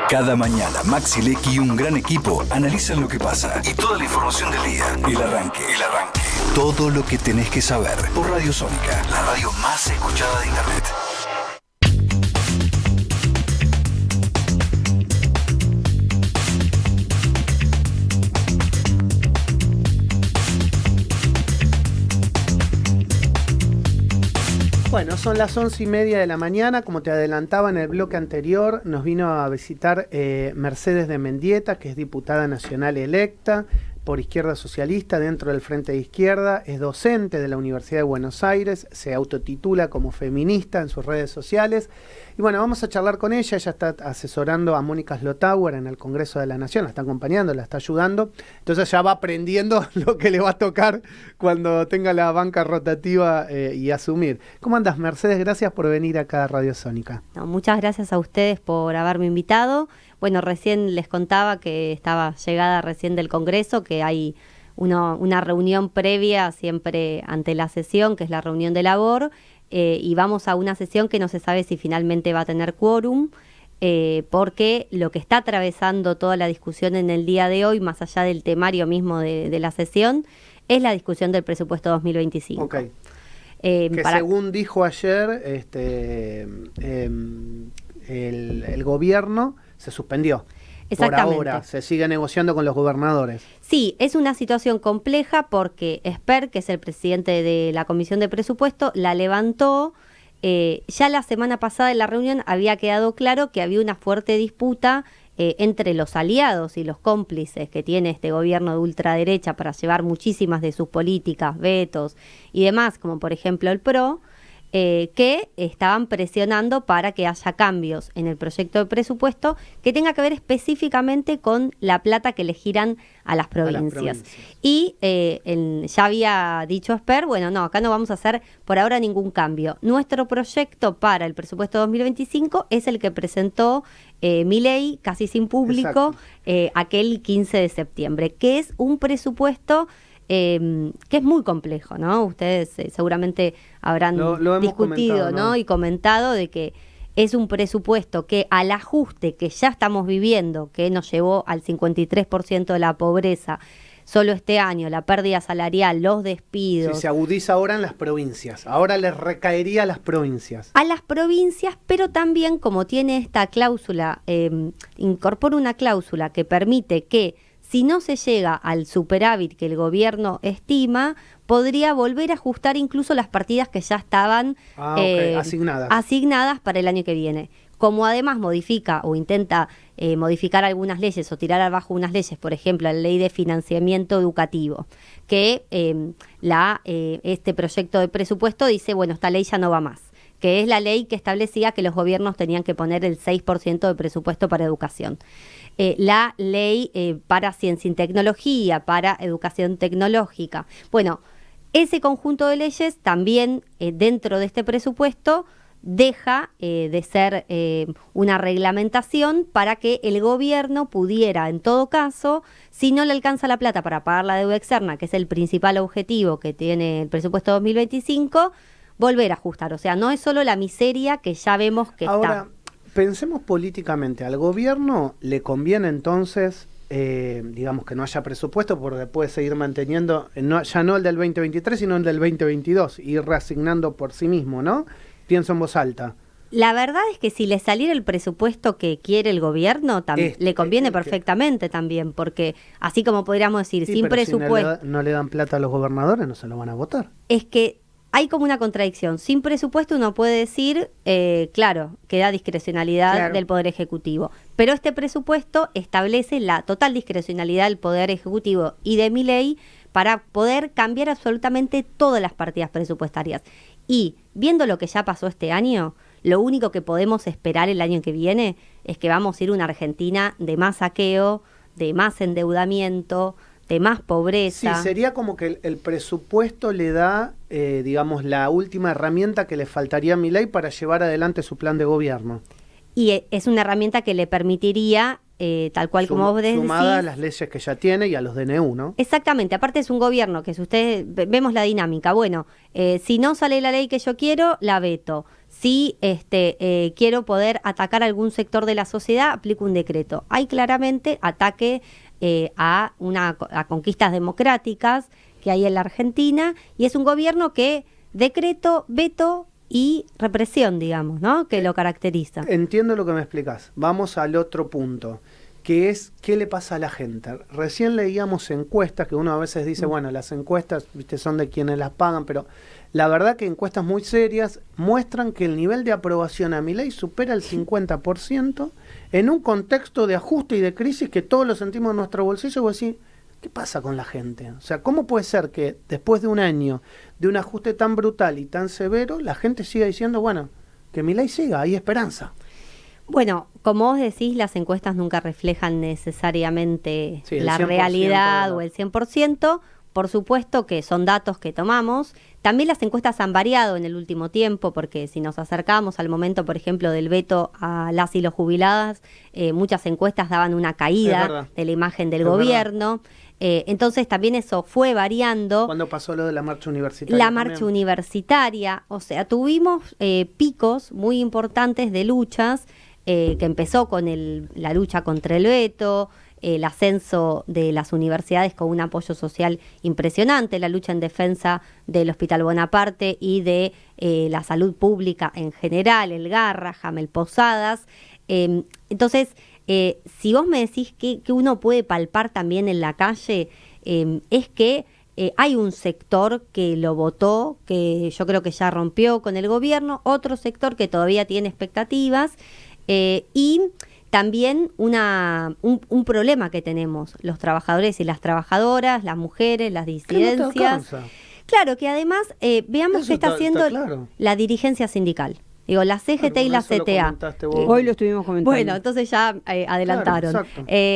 Cada mañana, Maxi Lecky y un gran equipo analizan lo que pasa y toda la información del día. El arranque. Todo lo que tenés que saber por Radio Sónica, la radio más escuchada de Internet. Bueno, son las 11:30 de la mañana. Como te adelantaba en el bloque anterior, nos vino a visitar Mercedes de Mendieta, que es diputada nacional electa por Izquierda Socialista dentro del Frente de Izquierda. Es docente de la Universidad de Buenos Aires, se autotitula como feminista en sus redes sociales. Y bueno, vamos a charlar con ella. Ella está asesorando a Mónica Slotauer en el Congreso de la Nación, la está acompañando, la está ayudando. Entonces ya va aprendiendo lo que le va a tocar cuando tenga la banca rotativa y asumir. ¿Cómo andas, Mercedes? Gracias por venir acá a Radio Sónica. No, muchas gracias a ustedes por haberme invitado. Bueno, recién les contaba que estaba llegada recién del Congreso, que hay una reunión previa siempre ante la sesión, que es la reunión de labor, y vamos a una sesión que no se sabe si finalmente va a tener quórum, porque lo que está atravesando toda la discusión en el día de hoy, más allá del temario mismo de la sesión, es la discusión del presupuesto 2025. Okay. Según dijo ayer el gobierno, se suspendió. Por ahora, se sigue negociando con los gobernadores. Sí, es una situación compleja porque Esper, que es el presidente de la Comisión de Presupuesto, la levantó. Ya la semana pasada en la reunión había quedado claro que había una fuerte disputa entre los aliados y los cómplices que tiene este gobierno de ultraderecha para llevar muchísimas de sus políticas, vetos y demás, como por ejemplo el PRO, que estaban presionando para que haya cambios en el proyecto de presupuesto que tenga que ver específicamente con la plata que le giran a las provincias. Y ya había dicho Esper, bueno, no, acá no vamos a hacer por ahora ningún cambio. Nuestro proyecto para el presupuesto 2025 es el que presentó Milei, casi sin público, aquel 15 de septiembre, que es un presupuesto que es muy complejo, ¿no? Ustedes seguramente habrán lo discutido, ¿no? Y comentado de que es un presupuesto que al ajuste que ya estamos viviendo, que nos llevó al 53% de la pobreza solo este año, la pérdida salarial, los despidos. Sí, se agudiza ahora en las provincias. Ahora les recaería a las provincias. A las provincias, pero también como tiene esta cláusula, incorpora una cláusula que permite que si no se llega al superávit que el gobierno estima, podría volver a ajustar incluso las partidas que ya estaban asignadas para el año que viene. Como además modifica o intenta modificar algunas leyes o tirar abajo unas leyes, por ejemplo, la ley de financiamiento educativo, que este proyecto de presupuesto dice, bueno, esta ley ya no va más, que es la ley que establecía que los gobiernos tenían que poner el 6% de presupuesto para educación. La ley para ciencia y tecnología, para educación tecnológica. Bueno, ese conjunto de leyes también dentro de este presupuesto deja de ser una reglamentación para que el gobierno pudiera, en todo caso, si no le alcanza la plata para pagar la deuda externa, que es el principal objetivo que tiene el presupuesto 2025, volver a ajustar. O sea, no es solo la miseria que ya vemos que ahora, está. Pensemos políticamente, al gobierno le conviene entonces, digamos, que no haya presupuesto porque puede seguir manteniendo, ya no el del 2023, sino el del 2022, ir reasignando por sí mismo, ¿no? Pienso en voz alta. La verdad es que si le saliera el presupuesto que quiere el gobierno, le conviene perfectamente también, porque así como podríamos decir, sí, sin presupuesto... Si no le dan plata a los gobernadores, no se lo van a votar. Es que hay como una contradicción. Sin presupuesto uno puede decir, claro, que da discrecionalidad del Poder Ejecutivo. Pero este presupuesto establece la total discrecionalidad del Poder Ejecutivo y de Milei para poder cambiar absolutamente todas las partidas presupuestarias. Y viendo lo que ya pasó este año, lo único que podemos esperar el año que viene es que vamos a ir a una Argentina de más saqueo, de más endeudamiento, de más pobreza. Sí, sería como que el presupuesto le da, digamos, la última herramienta que le faltaría a Milei para llevar adelante su plan de gobierno. Y es una herramienta que le permitiría, tal cual como vos decís... Sumada a las leyes que ya tiene y a los DNU, ¿no? Exactamente, aparte es un gobierno que si ustedes, vemos la dinámica, bueno, si no sale la ley que yo quiero, la veto. si quiero poder atacar a algún sector de la sociedad, aplico un decreto. Hay claramente ataque a conquistas democráticas que hay en la Argentina, y es un gobierno que decreto, veto y represión, digamos, ¿no? Que lo caracteriza. Entiendo lo que me explicás. Vamos al otro punto, que es qué le pasa a la gente. Recién leíamos encuestas, que uno a veces dice, bueno, las encuestas, viste, son de quienes las pagan, pero la verdad que encuestas muy serias muestran que el nivel de aprobación a Milei supera el 50% en un contexto de ajuste y de crisis que todos lo sentimos en nuestro bolsillo. Y vos decís, ¿qué pasa con la gente? O sea, ¿cómo puede ser que después de un año de un ajuste tan brutal y tan severo, la gente siga diciendo, bueno, que Milei siga, hay esperanza? Bueno, como vos decís, las encuestas nunca reflejan necesariamente la realidad o el 100%. Por supuesto que son datos que tomamos. También las encuestas han variado en el último tiempo, porque si nos acercamos al momento, por ejemplo, del veto a las y los jubiladas, muchas encuestas daban una caída de la imagen del gobierno. Entonces también eso fue variando. ¿Cuándo pasó lo de la marcha universitaria? La marcha universitaria, o sea, tuvimos picos muy importantes de luchas, que empezó con la lucha contra el veto, el ascenso de las universidades con un apoyo social impresionante, la lucha en defensa del Hospital Bonaparte y de la salud pública en general, el Garrahan, el Posadas. Entonces, si vos me decís que uno puede palpar también en la calle, es que hay un sector que lo votó, que yo creo que ya rompió con el gobierno, otro sector que todavía tiene expectativas, y también un problema que tenemos los trabajadores y las trabajadoras, las mujeres, las disidencias. Claro, que además veamos qué está haciendo la dirigencia sindical. Digo, la CGT y la CTA. Hoy lo estuvimos comentando. Bueno, entonces ya adelantaron. Claro,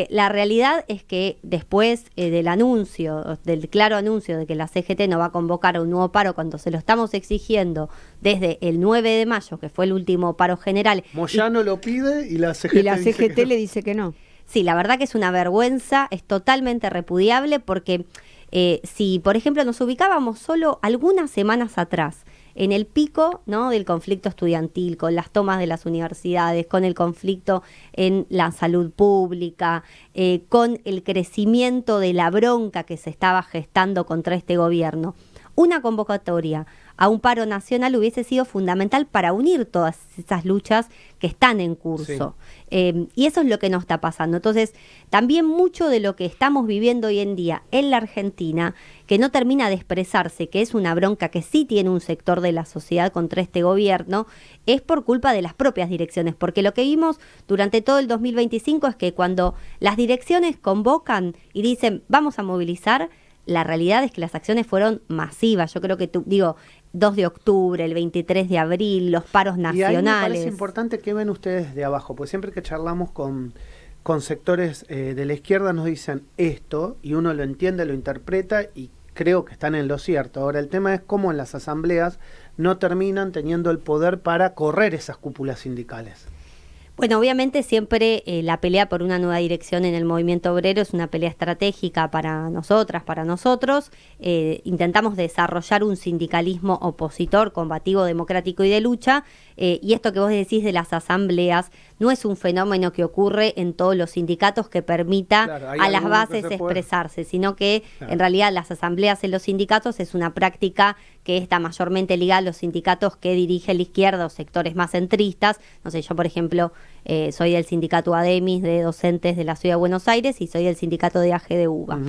la realidad es que después del claro anuncio de que la CGT no va a convocar a un nuevo paro cuando se lo estamos exigiendo desde el 9 de mayo, que fue el último paro general. Moyano lo pide y la CGT, le dice que no. Sí, la verdad que es una vergüenza, es totalmente repudiable, porque si, por ejemplo, nos ubicábamos solo algunas semanas atrás, en el pico, ¿no?, del conflicto estudiantil, con las tomas de las universidades, con el conflicto en la salud pública, con el crecimiento de la bronca que se estaba gestando contra este gobierno, una convocatoria a un paro nacional hubiese sido fundamental para unir todas esas luchas que están en curso. Sí. Y eso es lo que nos está pasando. Entonces, también mucho de lo que estamos viviendo hoy en día en la Argentina, que no termina de expresarse, que es una bronca que sí tiene un sector de la sociedad contra este gobierno, es por culpa de las propias direcciones. Porque lo que vimos durante todo el 2025 es que cuando las direcciones convocan y dicen vamos a movilizar, la realidad es que las acciones fueron masivas. Yo creo que 2 de octubre, el 23 de abril, los paros nacionales. Y ahí me parece importante que ven ustedes de abajo, porque siempre que charlamos con sectores de la izquierda nos dicen esto, y uno lo entiende, lo interpreta, y creo que están en lo cierto. Ahora, el tema es cómo en las asambleas no terminan teniendo el poder para correr esas cúpulas sindicales. Bueno, obviamente siempre la pelea por una nueva dirección en el movimiento obrero es una pelea estratégica para nosotras, para nosotros. Intentamos desarrollar un sindicalismo opositor, combativo, democrático y de lucha. Y esto que vos decís de las asambleas no es un fenómeno que ocurre en todos los sindicatos que permita a las bases expresarse, sino que en realidad las asambleas en los sindicatos es una práctica que está mayormente ligada a los sindicatos que dirige la izquierda o sectores más centristas. No sé, yo por ejemplo soy del sindicato ADEMIS de docentes de la Ciudad de Buenos Aires y soy del sindicato de AG de UBA.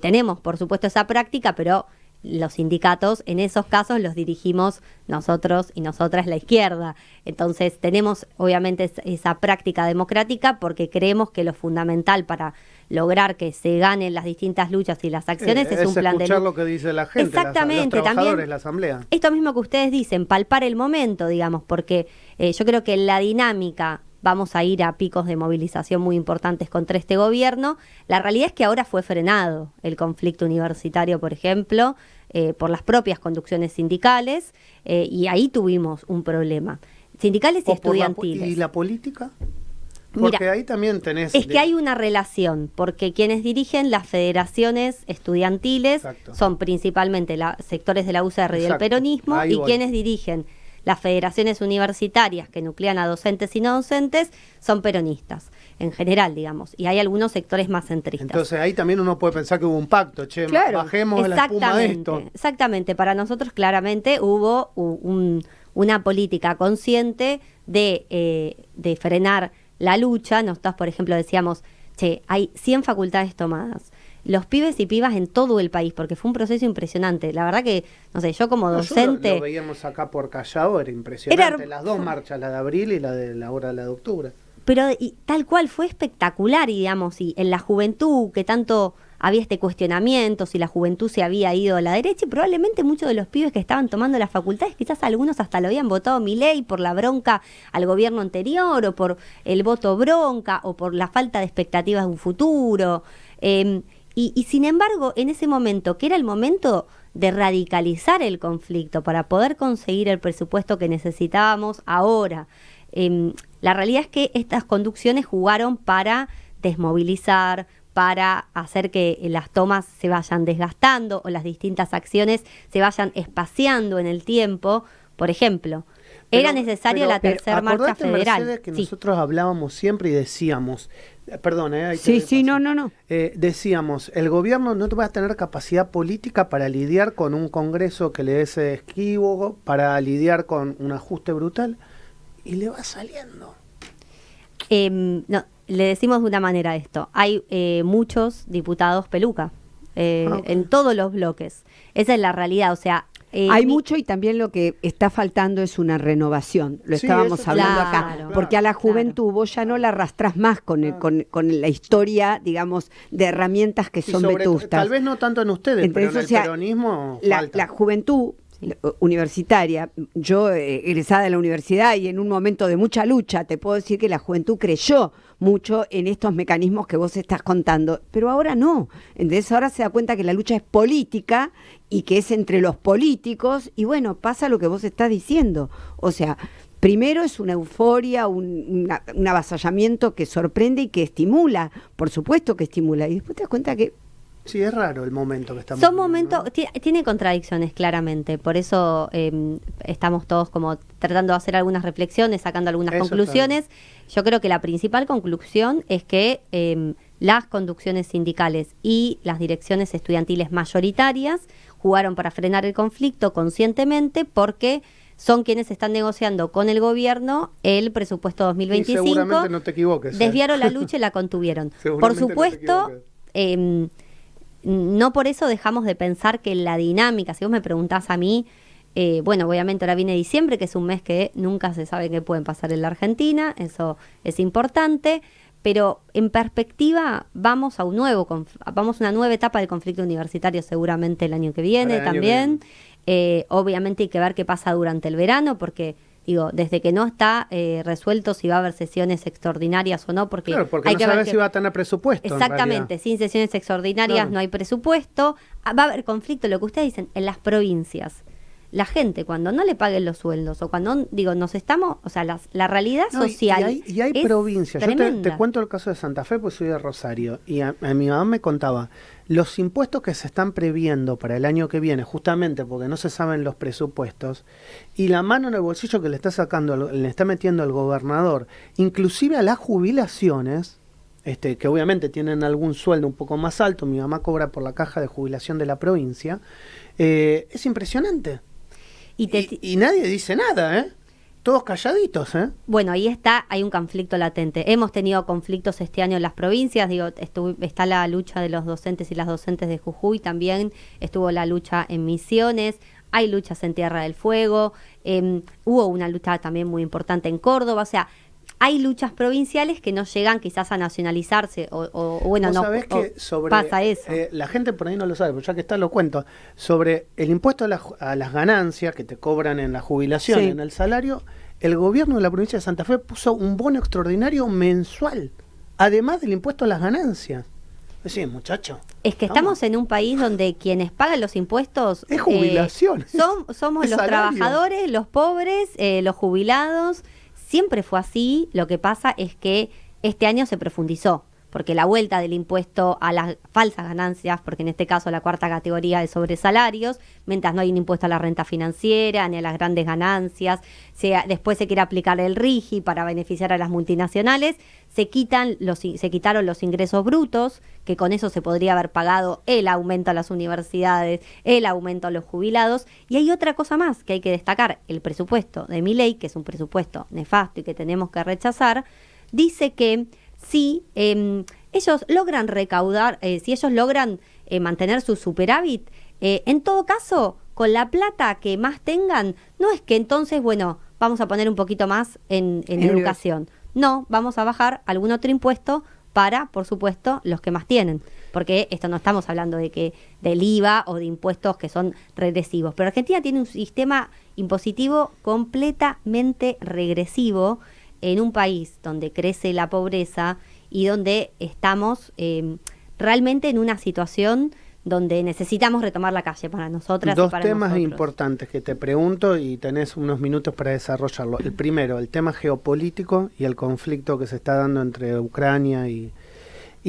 Tenemos por supuesto esa práctica, pero los sindicatos en esos casos los dirigimos nosotros y nosotras la izquierda. Entonces tenemos obviamente esa práctica democrática porque creemos que lo fundamental para lograr que se ganen las distintas luchas y las acciones es un plan de escuchar lo que dice la gente. Exactamente, los trabajadores, también la asamblea. Esto mismo que ustedes dicen, palpar el momento, digamos, porque yo creo que la dinámica vamos a ir a picos de movilización muy importantes contra este gobierno. La realidad es que ahora fue frenado el conflicto universitario, por ejemplo, por las propias conducciones sindicales, y ahí tuvimos un problema. Sindicales y estudiantiles. ¿Y la política? Porque mira, ahí también tenés... Es que hay una relación, porque quienes dirigen las federaciones estudiantiles son principalmente sectores de la UCR y del peronismo, y quienes dirigen las federaciones universitarias que nuclean a docentes y no docentes son peronistas, en general, digamos, y hay algunos sectores más centristas. Entonces ahí también uno puede pensar que hubo un pacto, che, Claro, bajemos la espuma de esto. Exactamente, para nosotros claramente hubo una política consciente de frenar la lucha. Nosotros, por ejemplo, decíamos, che, hay 100 facultades tomadas. Los pibes y pibas en todo el país, porque fue un proceso impresionante. La verdad que, no sé, yo como docente... Lo veíamos acá por Callao, era impresionante. Las dos marchas, la de abril y la de ahora la de octubre. Pero tal cual, fue espectacular, y digamos, y en la juventud, que tanto había este cuestionamiento, si la juventud se había ido a la derecha, y probablemente muchos de los pibes que estaban tomando las facultades, quizás algunos hasta lo habían votado Milei por la bronca al gobierno anterior, o por el voto bronca, o por la falta de expectativas de un futuro. Y sin embargo, en ese momento, que era el momento de radicalizar el conflicto para poder conseguir el presupuesto que necesitábamos ahora, la realidad es que estas conducciones jugaron para desmovilizar, para hacer que las tomas se vayan desgastando o las distintas acciones se vayan espaciando en el tiempo. Por ejemplo, era necesaria la tercera marcha federal. Mercedes, que nosotros hablábamos siempre y decíamos, perdón, ahí no. Decíamos, el gobierno no va a tener capacidad política para lidiar con un Congreso que le es esquivo, para lidiar con un ajuste brutal, y le va saliendo. No, le decimos de una manera esto. Hay muchos diputados peluca en todos los bloques. Esa es la realidad, o sea... hay mucho, y también lo que está faltando es una renovación. Lo estábamos hablando acá. Porque a la juventud vos ya no la arrastrás más con la historia, digamos, de herramientas que son vetustas. Tal vez no tanto en ustedes, entonces, pero en el peronismo falta. La juventud universitaria, yo egresada de la universidad y en un momento de mucha lucha, te puedo decir que la juventud creyó mucho en estos mecanismos que vos estás contando, pero ahora no. Entonces ahora se da cuenta que la lucha es política y que es entre los políticos, y bueno, pasa lo que vos estás diciendo. O sea, primero es una euforia, un avasallamiento que sorprende y que estimula, por supuesto que estimula, y después te das cuenta que sí, es raro el momento que estamos viviendo, momentos, ¿no? Tiene contradicciones, claramente. Por eso estamos todos como tratando de hacer algunas reflexiones, sacando algunas conclusiones. Yo creo que la principal conclusión es que las conducciones sindicales y las direcciones estudiantiles mayoritarias jugaron para frenar el conflicto conscientemente, porque son quienes están negociando con el gobierno el presupuesto 2025. Y seguramente no te equivoques. Desviaron la lucha y la contuvieron. Por supuesto... No por eso dejamos de pensar que la dinámica, si vos me preguntás a mí, bueno, obviamente ahora viene diciembre, que es un mes que nunca se sabe qué pueden pasar en la Argentina, eso es importante, pero en perspectiva vamos a una nueva etapa del conflicto universitario seguramente el año que viene también. Obviamente hay que ver qué pasa durante el verano, porque... Digo, desde que no está resuelto si va a haber sesiones extraordinarias o no, porque hay no que ver si va a tener presupuesto. Exactamente, sin sesiones extraordinarias no hay presupuesto. Va a haber conflicto, lo que ustedes dicen, en las provincias. La gente, cuando no le paguen los sueldos, o cuando, nos estamos, o sea, la realidad social. Y hay provincias. Yo te cuento el caso de Santa Fe, pues soy de Rosario, y a mi mamá me contaba, los impuestos que se están previendo para el año que viene, justamente porque no se saben los presupuestos, y la mano en el bolsillo que le está metiendo el gobernador, inclusive a las jubilaciones, que obviamente tienen algún sueldo un poco más alto, mi mamá cobra por la caja de jubilación de la provincia, es impresionante. Y nadie dice nada, todos calladitos, Bueno, ahí hay un conflicto latente. Hemos tenido conflictos este año en las provincias, está la lucha de los docentes y las docentes de Jujuy, también estuvo la lucha en Misiones, hay luchas en Tierra del Fuego, hubo una lucha también muy importante en Córdoba, o sea, hay luchas provinciales que no llegan quizás a nacionalizarse, o bueno, no que pasa eso. La gente por ahí no lo sabe, pero ya que está lo cuento. Sobre el impuesto a las ganancias que te cobran en la jubilación, en el salario, el gobierno de la provincia de Santa Fe puso un bono extraordinario mensual, además del impuesto a las ganancias. Sí, muchacho. Es que estamos en un país donde quienes pagan los impuestos es jubilación. Somos es los salario. Trabajadores, los pobres, los jubilados. Siempre fue así. Lo que pasa es que este año se profundizó, porque la vuelta del impuesto a las falsas ganancias, porque en este caso la cuarta categoría es sobre salarios, mientras no hay un impuesto a la renta financiera ni a las grandes ganancias, después se quiere aplicar el RIGI para beneficiar a las multinacionales, se quitaron los ingresos brutos, que con eso se podría haber pagado el aumento a las universidades, el aumento a los jubilados, y hay otra cosa más que hay que destacar: el presupuesto de Milei, que es un presupuesto nefasto y que tenemos que rechazar, dice que si ellos logran recaudar, si ellos logran mantener su superávit, en todo caso, con la plata que más tengan, no es que entonces, bueno, vamos a poner un poquito más en educación. No, vamos a bajar algún otro impuesto para, por supuesto, los que más tienen. Porque esto no estamos hablando del IVA o de impuestos que son regresivos. Pero Argentina tiene un sistema impositivo completamente regresivo en un país donde crece la pobreza y donde estamos realmente en una situación donde necesitamos retomar la calle para nosotras y para temas nosotros. Importantes que te pregunto y tenés unos minutos para desarrollarlo. El primero, el tema geopolítico y el conflicto que se está dando entre Ucrania y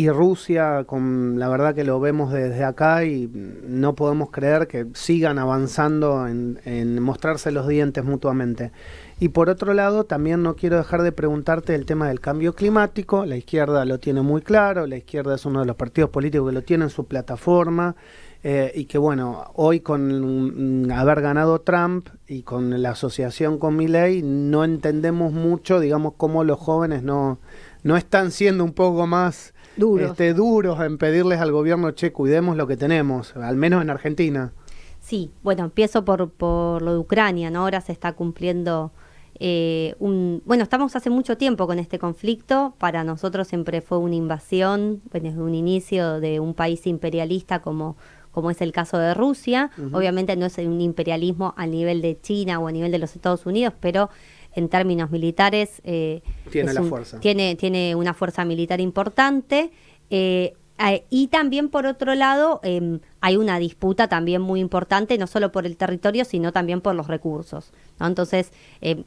Rusia. La verdad que lo vemos desde acá y no podemos creer que sigan avanzando en mostrarse los dientes mutuamente. Y por otro lado, también no quiero dejar de preguntarte el tema del cambio climático. La izquierda lo tiene muy claro, la izquierda es uno de los partidos políticos que lo tiene en su plataforma, y que bueno, hoy con haber ganado Trump y con la asociación con Milei, no entendemos mucho, digamos, cómo los jóvenes no están siendo un poco más duros en pedirles al gobierno: che, cuidemos lo que tenemos, al menos en Argentina. Sí, bueno, empiezo por lo de Ucrania, ¿no? Ahora se está cumpliendo bueno, estamos hace mucho tiempo con este conflicto. Para nosotros siempre fue una invasión, desde un inicio, de un país imperialista como es el caso de Rusia. Obviamente no es un imperialismo a nivel de China o a nivel de los Estados Unidos, pero en términos militares tiene una fuerza militar importante. Y también, por otro lado, hay una disputa también muy importante, no solo por el territorio, sino también por los recursos, ¿no? Entonces,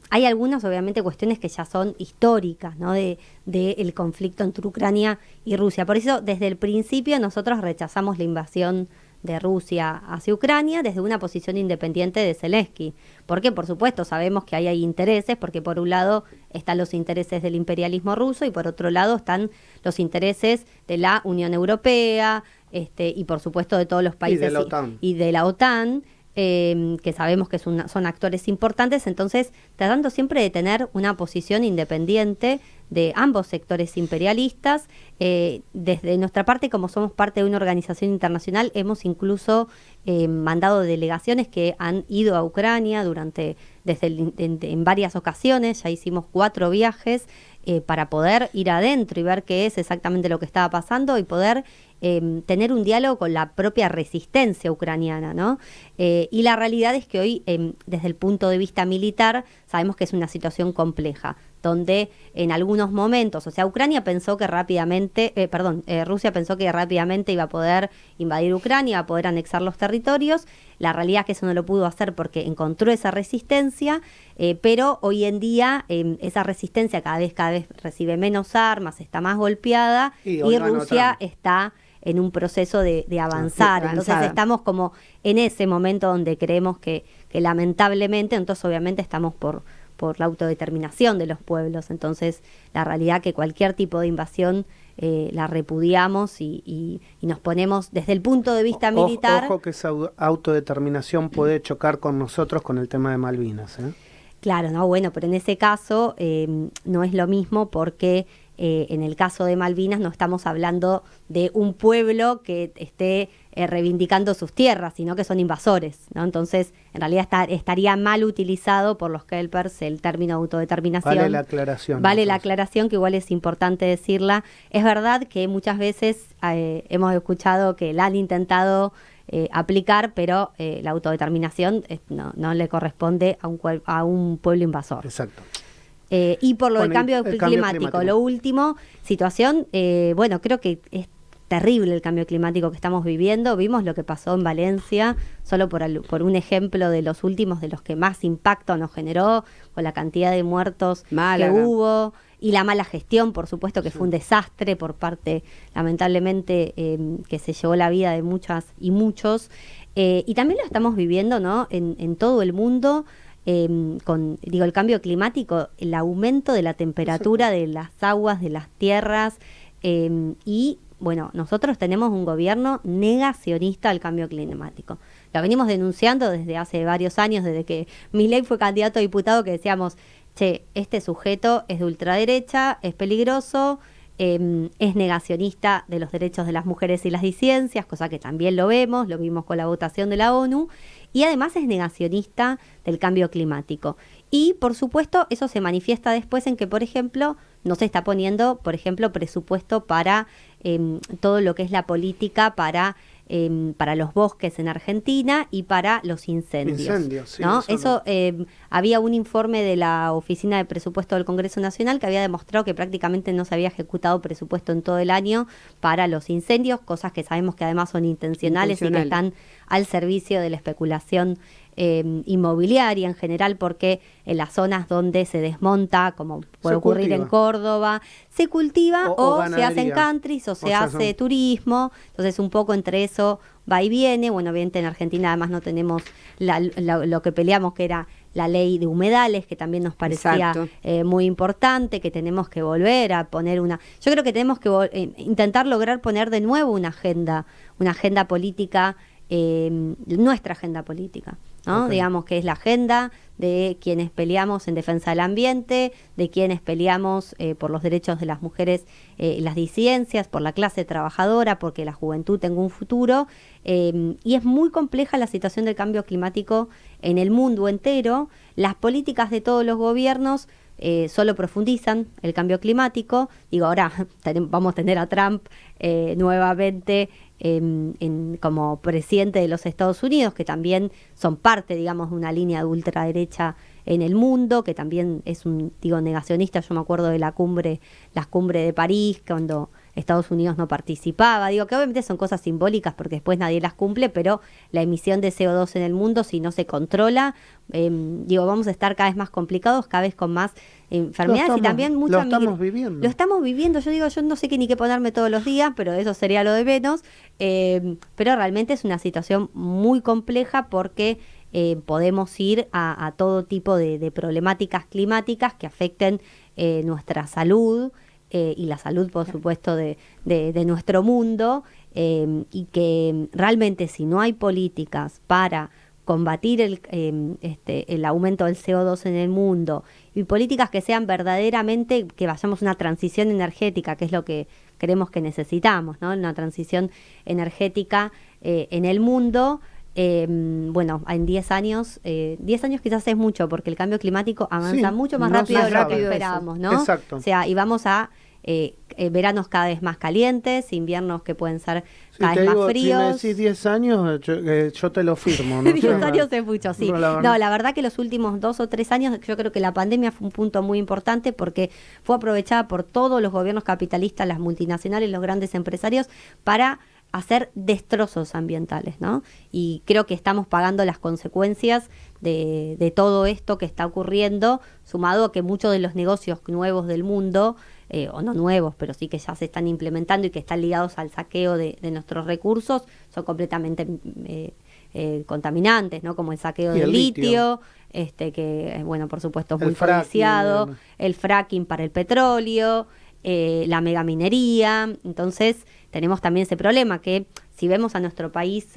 hay algunas, obviamente, cuestiones que ya son históricas, ¿no? de el conflicto entre Ucrania y Rusia. Por eso, desde el principio, nosotros rechazamos la invasión de Rusia hacia Ucrania desde una posición independiente de Zelensky. Porque, por supuesto, sabemos que ahí hay intereses, porque por un lado están los intereses del imperialismo ruso y por otro lado están los intereses de la Unión Europea, y por supuesto de todos los países y de la OTAN, que sabemos que son actores importantes. Entonces, tratando siempre de tener una posición independiente de ambos sectores imperialistas. Desde nuestra parte, como somos parte de una organización internacional, hemos incluso mandado delegaciones que han ido a Ucrania en varias ocasiones. Ya hicimos 4 viajes para poder ir adentro y ver qué es exactamente lo que estaba pasando y poder tener un diálogo con la propia resistencia ucraniana, ¿no? Y la realidad es que hoy, desde el punto de vista militar, sabemos que es una situación compleja, donde en algunos momentos, o sea, Rusia pensó que rápidamente iba a poder invadir Ucrania, iba a poder anexar los territorios. La realidad es que eso no lo pudo hacer porque encontró esa resistencia, pero hoy en día esa resistencia cada vez recibe menos armas, está más golpeada y Rusia está en un proceso de avanzar. Entonces estamos como en ese momento donde creemos que lamentablemente, entonces obviamente estamos por la autodeterminación de los pueblos. Entonces la realidad que cualquier tipo de invasión la repudiamos y nos ponemos desde el punto de vista militar. Ojo que esa autodeterminación puede chocar con nosotros con el tema de Malvinas, ¿eh? Claro, no, bueno, pero en ese caso no es lo mismo porque en el caso de Malvinas no estamos hablando de un pueblo que esté reivindicando sus tierras, sino que son invasores, ¿no? Entonces, en realidad estaría mal utilizado por los Kelpers el término autodeterminación. Vale la aclaración. Vale la aclaración, que igual es importante decirla. Es verdad que muchas veces hemos escuchado que la han intentado aplicar, pero la autodeterminación no le corresponde a un pueblo invasor. Exacto. Y por lo del cambio climático, lo último, situación, creo que es terrible el cambio climático que estamos viviendo. Vimos lo que pasó en Valencia, solo por un ejemplo de los últimos, de los que más impacto nos generó, con la cantidad de muertos que hubo. y la mala gestión, por supuesto, que fue un desastre por parte, lamentablemente, que se llevó la vida de muchas y muchos. Y también lo estamos viviendo, ¿no? En todo el mundo, el cambio climático, el aumento de la temperatura de las aguas, de las tierras, y bueno, nosotros tenemos un gobierno negacionista al cambio climático. Lo venimos denunciando desde hace varios años, desde que Milei fue candidato a diputado, que decíamos, che, este sujeto es de ultraderecha, es peligroso, es negacionista de los derechos de las mujeres y las disidencias, cosa que también lo vimos con la votación de la ONU, y además es negacionista del cambio climático. Y, por supuesto, eso se manifiesta después en que, por ejemplo, no se está poniendo, por ejemplo, presupuesto para todo lo que es la política para los bosques en Argentina y para los incendios, sí, ¿no? Eso había un informe de la Oficina de Presupuesto del Congreso Nacional que había demostrado que prácticamente no se había ejecutado presupuesto en todo el año para los incendios, cosas que sabemos que además son intencionales. Y que están al servicio de la especulación inmobiliaria en general, porque en las zonas donde se desmonta, como puede ocurrir en Córdoba, se cultiva o se hacen countries o se hace turismo. Entonces un poco entre eso va y viene. Bueno, obviamente en Argentina además no tenemos lo que peleamos, que era la ley de humedales, que también nos parecía muy importante, que tenemos que volver a poner yo creo que tenemos que intentar lograr poner de nuevo una agenda política, nuestra agenda política, ¿no? Digamos que es la agenda de quienes peleamos en defensa del ambiente, de quienes peleamos por los derechos de las mujeres y las disidencias, por la clase trabajadora, porque la juventud tenga un futuro. Y es muy compleja la situación del cambio climático en el mundo entero. Las políticas de todos los gobiernos solo profundizan el cambio climático. Digo, ahora vamos a tener a Trump nuevamente como presidente de los Estados Unidos, que también son parte, digamos, de una línea de ultraderecha en el mundo, que también es un negacionista. Yo me acuerdo de las cumbres de París, cuando Estados Unidos no participaba. Digo que obviamente son cosas simbólicas porque después nadie las cumple, pero la emisión de CO2 en el mundo, si no se controla, vamos a estar cada vez más complicados, cada vez con más enfermedades y también mucha... Lo estamos viviendo. Lo estamos viviendo. Yo no sé ni qué ponerme todos los días, pero eso sería lo de menos. Pero realmente es una situación muy compleja porque podemos ir a todo tipo de problemáticas climáticas que afecten nuestra salud y la salud, por supuesto, de nuestro mundo, y que realmente si no hay políticas para combatir el aumento del CO2 en el mundo y políticas que sean verdaderamente, que vayamos a una transición energética, que es lo que creemos que necesitamos, ¿no? Una transición energética en el mundo. En 10 años, 10 años quizás es mucho, porque el cambio climático avanza mucho más rápido de lo que esperábamos, ¿no? Exacto. O sea, y vamos a veranos cada vez más calientes, inviernos que pueden ser cada vez más fríos. Si me decís 10 años, yo te lo firmo, ¿no? 10 años es mucho, sí. No, la verdad que los últimos 2 o 3 años, yo creo que la pandemia fue un punto muy importante porque fue aprovechada por todos los gobiernos capitalistas, las multinacionales, los grandes empresarios, para hacer destrozos ambientales, ¿no? Y creo que estamos pagando las consecuencias de todo esto que está ocurriendo, sumado a que muchos de los negocios nuevos del mundo, o no nuevos, pero sí que ya se están implementando y que están ligados al saqueo de nuestros recursos, son completamente contaminantes, ¿no? Como el saqueo del litio, que, por supuesto es muy codiciado, el fracking para el petróleo, la megaminería. Entonces tenemos también ese problema que, si vemos a nuestro país,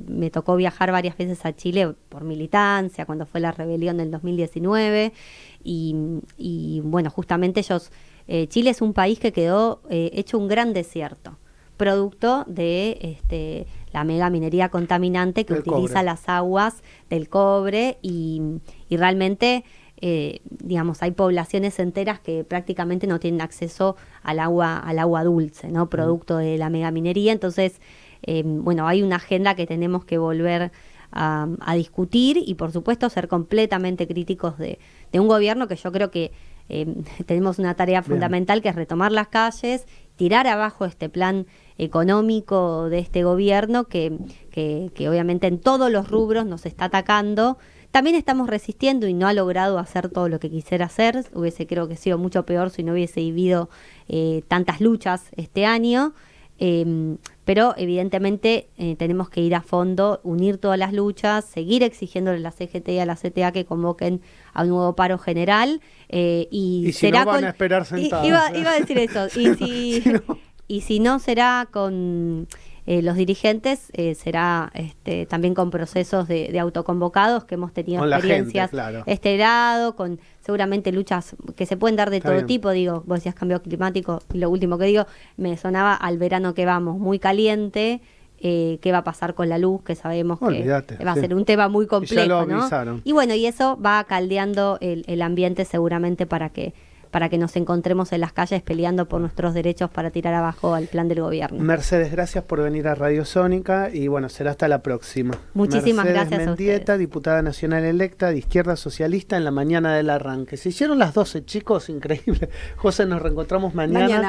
me tocó viajar varias veces a Chile por militancia, cuando fue la rebelión del 2019, y justamente Chile es un país que quedó hecho un gran desierto, producto de la megaminería contaminante que utiliza las aguas del cobre, y realmente hay poblaciones enteras que prácticamente no tienen acceso al agua dulce, ¿no? Producto de la megaminería. Entonces, hay una agenda que tenemos que volver a discutir y, por supuesto, ser completamente críticos de un gobierno que yo creo que tenemos una tarea fundamental, que es retomar las calles, tirar abajo este plan económico de este gobierno que obviamente en todos los rubros nos está atacando, También estamos resistiendo y no ha logrado hacer todo lo que quisiera hacer. Creo que sido mucho peor si no hubiese vivido tantas luchas este año. Pero evidentemente tenemos que ir a fondo, unir todas las luchas, seguir exigiéndole a la CGT y a la CTA que convoquen a un nuevo paro general. Y si será no van a esperar sentados. Iba a decir eso. Y si no será con los dirigentes, será también con procesos de autoconvocados que hemos tenido con experiencias la gente, claro. este grado, con seguramente luchas que se pueden dar de todo tipo. Digo, vos decías cambio climático, y lo último que digo, me sonaba al verano que vamos, muy caliente. ¿Qué va a pasar con la luz? Que sabemos Olvídate, que va a ser un tema muy complejo, ya lo ¿no? avisaron. Y bueno, y eso va caldeando el ambiente seguramente para que nos encontremos en las calles peleando por nuestros derechos para tirar abajo al plan del gobierno. Mercedes, gracias por venir a Radio Sónica y bueno, será hasta la próxima. Muchísimas Mercedes gracias Mendieta, a ustedes. diputada nacional electa de Izquierda Socialista en la mañana del arranque. Se hicieron las 12, chicos, increíble. José, nos reencontramos mañana.